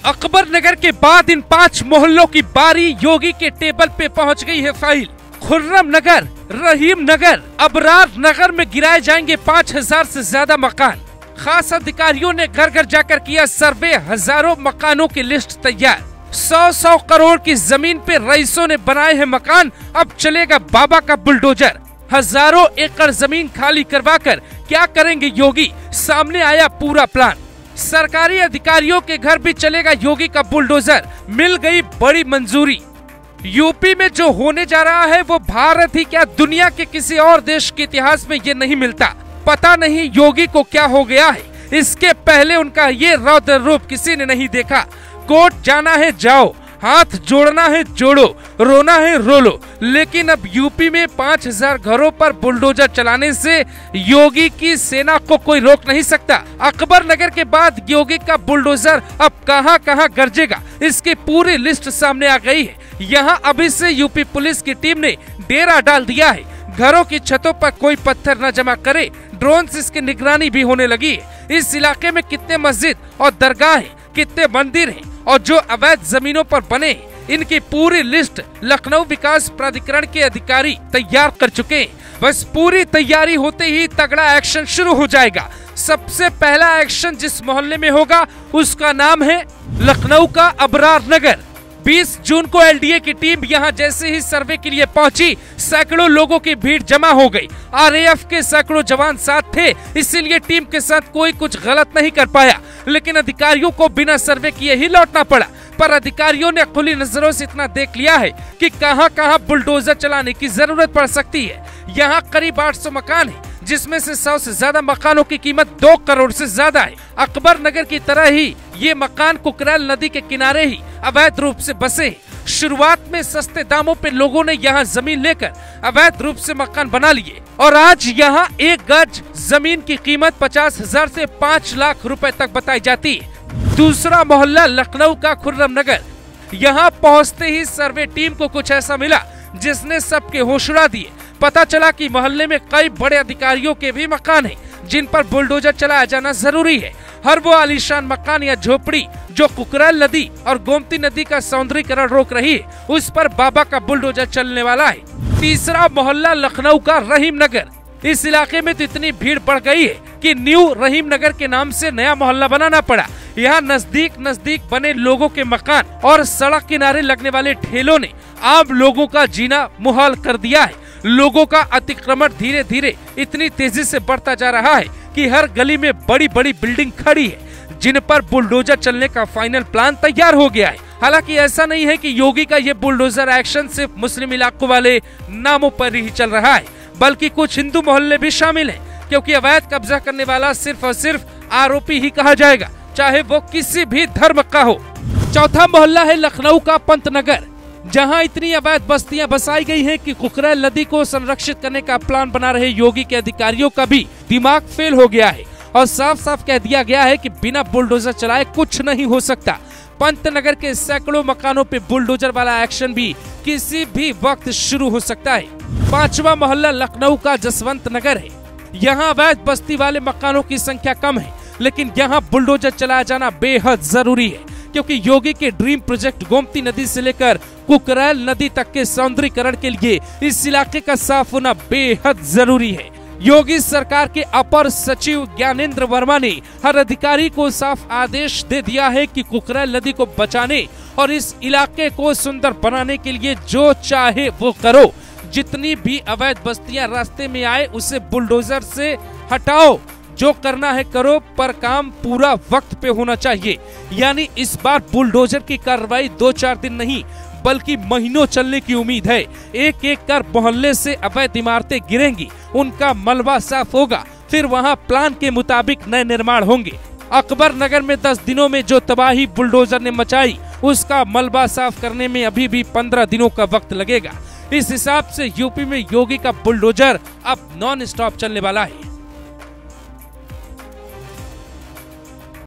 अकबर नगर के बाद इन 5 मोहल्लों की बारी योगी के टेबल पे पहुंच गई है फाइल। खुर्रम नगर, रहीम नगर, अबरार नगर में गिराए जाएंगे 5000 से ज्यादा मकान। खास अधिकारियों ने घर घर जाकर किया सर्वे, हजारों मकानों की लिस्ट तैयार। 100 करोड़ की जमीन पे रईसों ने बनाए हैं मकान, अब चलेगा बाबा का बुलडोजर। हजारों एकड़ जमीन खाली करवाकर क्या करेंगे योगी, सामने आया पूरा प्लान। सरकारी अधिकारियों के घर भी चलेगा योगी का बुलडोजर, मिल गई बड़ी मंजूरी। यूपी में जो होने जा रहा है वो भारत ही क्या दुनिया के किसी और देश के इतिहास में ये नहीं मिलता। पता नहीं योगी को क्या हो गया है, इसके पहले उनका ये रौद्र रूप किसी ने नहीं देखा। कोर्ट जाना है जाओ, हाथ जोड़ना है जोड़ो, रोना है रो लो, लेकिन अब यूपी में 5000 घरों पर बुलडोजर चलाने से योगी की सेना को कोई रोक नहीं सकता। अकबर नगर के बाद योगी का बुलडोजर अब कहां कहां गरजेगा, इसकी पूरी लिस्ट सामने आ गई है। यहां अभी से यूपी पुलिस की टीम ने डेरा डाल दिया है। घरों की छतों पर कोई पत्थर न जमा करे, ड्रोन से इसकी निगरानी भी होने लगी है। इस इलाके में कितने मस्जिद और दरगाह है, कितने मंदिर हैं और जो अवैध जमीनों पर बने, इनकी पूरी लिस्ट लखनऊ विकास प्राधिकरण के अधिकारी तैयार कर चुके हैं। बस पूरी तैयारी होते ही तगड़ा एक्शन शुरू हो जाएगा। सबसे पहला एक्शन जिस मोहल्ले में होगा उसका नाम है लखनऊ का अबरार नगर। 20 जून को एलडीए की टीम यहां जैसे ही सर्वे के लिए पहुंची, सैकड़ों लोगों की भीड़ जमा हो गई। आरएएफ के सैकड़ों जवान साथ थे, इसीलिए टीम के साथ कोई कुछ गलत नहीं कर पाया, लेकिन अधिकारियों को बिना सर्वे किए ही लौटना पड़ा। पर अधिकारियों ने खुली नजरों से इतना देख लिया है कि कहां कहां बुलडोजर चलाने की जरूरत पड़ सकती है। यहां करीब 800 मकान है, जिसमें से 100 से ज्यादा मकानों की कीमत 2 करोड़ से ज्यादा है। अकबर नगर की तरह ही ये मकान कुकरैल नदी के किनारे ही अवैध रूप से बसे। शुरुआत में सस्ते दामों पे लोगों ने यहाँ जमीन लेकर अवैध रूप से मकान बना लिए और आज यहाँ 1 गज जमीन की कीमत 50,000 से 5 लाख रुपए तक बताई जाती है। दूसरा मोहल्ला लखनऊ का खुर्रम नगर। यहाँ पहुँचते ही सर्वे टीम को कुछ ऐसा मिला जिसने सबके होश उड़ा दिए। पता चला कि मोहल्ले में कई बड़े अधिकारियों के भी मकान हैं, जिन पर बुलडोजर चलाया जाना जरूरी है। हर वो आलीशान मकान या झोपड़ी जो कुकरैल नदी और गोमती नदी का सौंदर्यीकरण रोक रही है, उस पर बाबा का बुलडोजर चलने वाला है। तीसरा मोहल्ला लखनऊ का रहीम नगर। इस इलाके में तो इतनी भीड़ बढ़ गई है कि न्यू रहीम नगर के नाम से नया मोहल्ला बनाना पड़ा। यहाँ नजदीक बने लोगों के मकान और सड़क किनारे लगने वाले ठेलों ने आम लोगों का जीना मुहाल कर दिया है। लोगों का अतिक्रमण धीरे धीरे इतनी तेजी से बढ़ता जा रहा है कि हर गली में बड़ी बड़ी बिल्डिंग खड़ी है, जिन पर बुलडोजर चलने का फाइनल प्लान तैयार हो गया है। हालांकि ऐसा नहीं है कि योगी का ये बुलडोजर एक्शन सिर्फ मुस्लिम इलाकों वाले नामों पर ही चल रहा है, बल्कि कुछ हिंदू मोहल्ले भी शामिल हैं, क्योंकि अवैध कब्जा करने वाला सिर्फ और सिर्फ आरोपी ही कहा जाएगा, चाहे वो किसी भी धर्म का हो। चौथा मोहल्ला है लखनऊ का पंत नगर, जहां इतनी अवैध बस्तियां बसाई गई हैं कि कुकरैल नदी को संरक्षित करने का प्लान बना रहे योगी के अधिकारियों का भी दिमाग फेल हो गया है और साफ साफ कह दिया गया है कि बिना बुलडोजर चलाए कुछ नहीं हो सकता। पंत नगर के सैकड़ों मकानों पे बुलडोजर वाला एक्शन भी किसी भी वक्त शुरू हो सकता है। पांचवा मोहल्ला लखनऊ का जसवंत नगर है। यहाँ अवैध बस्ती वाले मकानों की संख्या कम है, लेकिन यहाँ बुलडोजर चलाया जाना बेहद जरूरी है, क्योंकि योगी के ड्रीम प्रोजेक्ट गोमती नदी से लेकर कुकरैल नदी तक के सौंदर्यीकरण के लिए इस इलाके का साफ होना बेहद जरूरी है। योगी सरकार के अपर सचिव ज्ञानेंद्र वर्मा ने हर अधिकारी को साफ आदेश दे दिया है कि कुकरैल नदी को बचाने और इस इलाके को सुंदर बनाने के लिए जो चाहे वो करो। जितनी भी अवैध बस्तियां रास्ते में आए उसे बुलडोजर से हटाओ, जो करना है करो, पर काम पूरा वक्त पे होना चाहिए। यानी इस बार बुलडोजर की कार्रवाई 2-4 दिन नहीं बल्कि महीनों चलने की उम्मीद है। एक एक कर मोहल्ले से अवैध इमारतें गिरेंगी, उनका मलबा साफ होगा, फिर वहां प्लान के मुताबिक नए निर्माण होंगे। अकबर नगर में 10 दिनों में जो तबाही बुलडोजर ने मचाई, उसका मलबा साफ करने में अभी भी 15 दिनों का वक्त लगेगा। इस हिसाब से यूपी में योगी का बुलडोजर अब नॉन स्टॉप चलने वाला है।